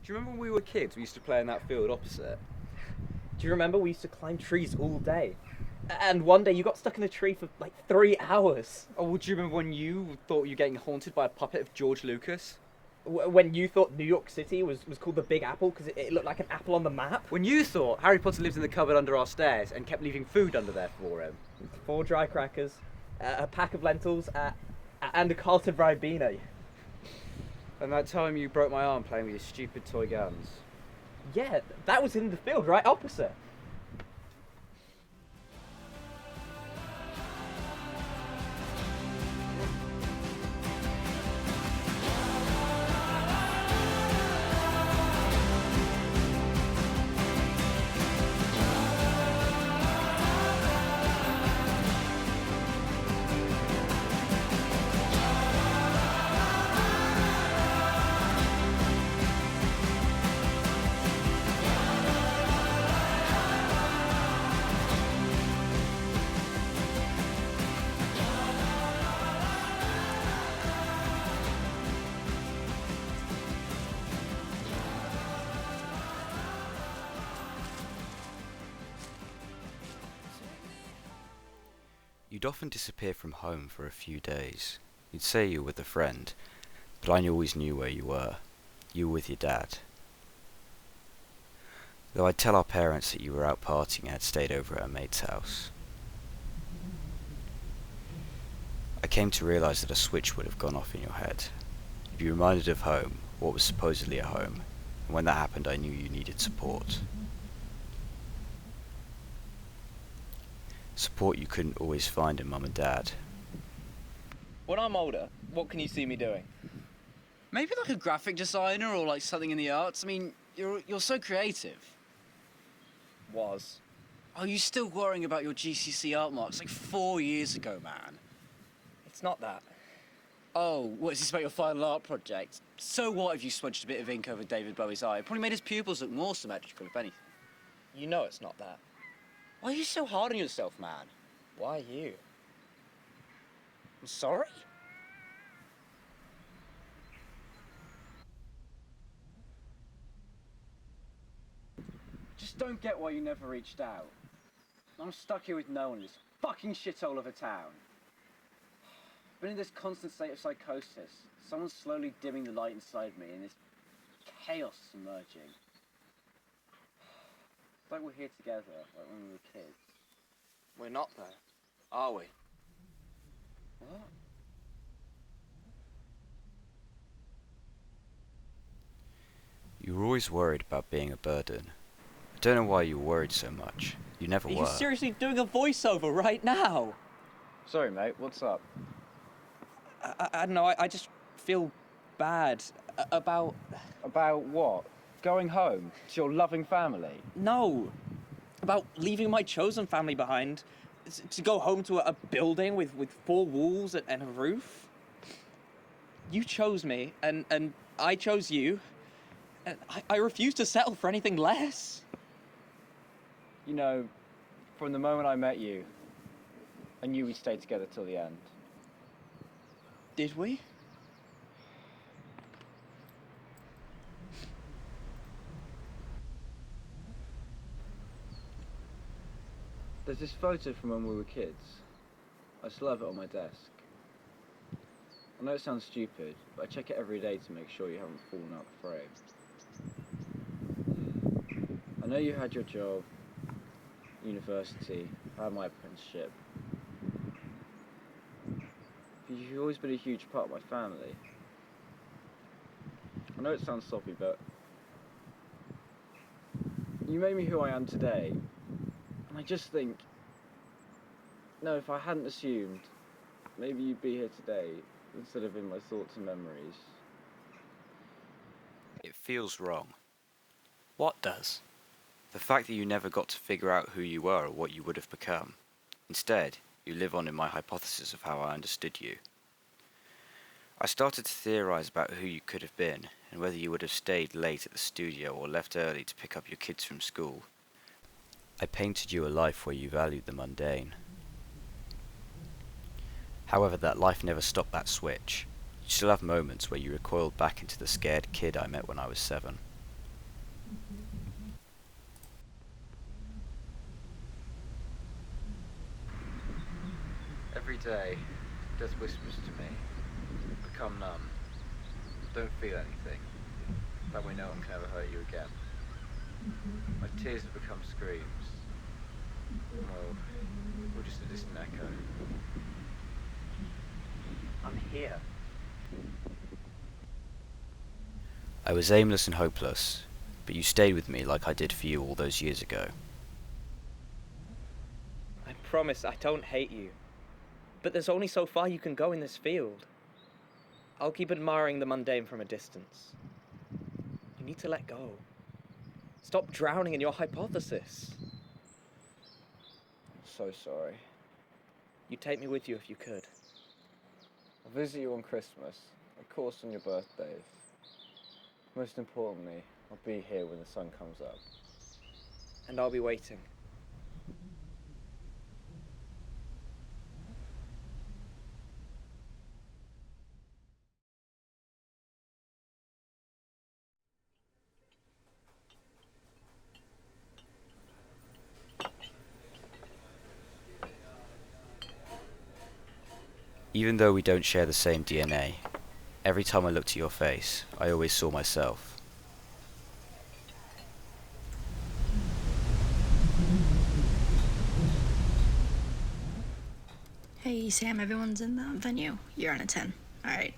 Do you remember when we were kids, we used to play in that field opposite? Do you remember we used to climb trees all day? And one day you got stuck in a tree for like 3 hours. Oh, well, do you remember when you thought you were getting haunted by a puppet of George Lucas? When you thought New York City was called the Big Apple because it looked like an apple on the map? When you thought Harry Potter lived in the cupboard under our stairs and kept leaving food under there for him? 4 dry crackers, a pack of lentils, and a Carlton Ribena. And that time you broke my arm playing with your stupid toy guns. Yeah, that was in the field right opposite. You'd often disappear from home for a few days. You'd say you were with a friend, but I always knew where you were. You were with your dad. Though I'd tell our parents that you were out partying and had stayed over at a mate's house. I came to realise that a switch would have gone off in your head. You'd be reminded of home, what was supposedly a home, and when that happened I knew you needed support. Support you couldn't always find in Mum and Dad. When I'm older, what can you see me doing? Maybe like a graphic designer or like something in the arts. I mean, you're so creative. Was. Are you still worrying about your GCSE art marks like 4 years ago, man? It's not that. Oh, what is this about your final art project? So what if you smudged a bit of ink over David Bowie's eye? It probably made his pupils look more symmetrical, if anything. You know it's not that. Why are you so hard on yourself, man? Why you? I'm sorry? Just don't get why you never reached out. I'm stuck here with no one in this fucking shithole of a town. Been in this constant state of psychosis. Someone's slowly dimming the light inside me and this chaos is emerging. It's like we're here together, like when we were kids. We're not though, are we? What? You were always worried about being a burden. I don't know why you were worried so much. You never Are were. you seriously doing a voiceover right now? Sorry, mate, what's up? I don't know, I just feel bad about... About what? Going home to your loving family? No. About leaving my chosen family behind to go home to a building with 4 walls and a roof. You chose me, and I chose you. And I refuse to settle for anything less. You know, from the moment I met you, I knew we'd stay together till the end. Did we? There's this photo from when we were kids. I still have it on my desk. I know it sounds stupid, but I check it every day to make sure you haven't fallen out the frame. I know you had your job, university, I had my apprenticeship. But you've always been a huge part of my family. I know it sounds sloppy, but you made me who I am today. And I just think, no, if I hadn't assumed, maybe you'd be here today instead of in my thoughts and memories. It feels wrong. What does? The fact that you never got to figure out who you were or what you would have become. Instead, you live on in my hypothesis of how I understood you. I started to theorise about who you could have been, and whether you would have stayed late at the studio or left early to pick up your kids from school. I painted you a life where you valued the mundane. However, that life never stopped that switch. You still have moments where you recoiled back into the scared kid I met when I was 7. Every day, death whispers to me, become numb, don't feel anything. That way no one can ever hurt you again. My tears have become screams. Well, or just a distant echo. I'm here. I was aimless and hopeless, but you stayed with me like I did for you all those years ago. I promise I don't hate you. But there's only so far you can go in this field. I'll keep admiring the mundane from a distance. You need to let go. Stop drowning in your hypothesis. I'm so sorry. You'd take me with you if you could. I'll visit you on Christmas, of course on your birthdays. Most importantly, I'll be here when the sun comes up. And I'll be waiting. Even though we don't share the same DNA, every time I looked at your face, I always saw myself. Hey Sam, everyone's in the venue. You're on a 10. Alright.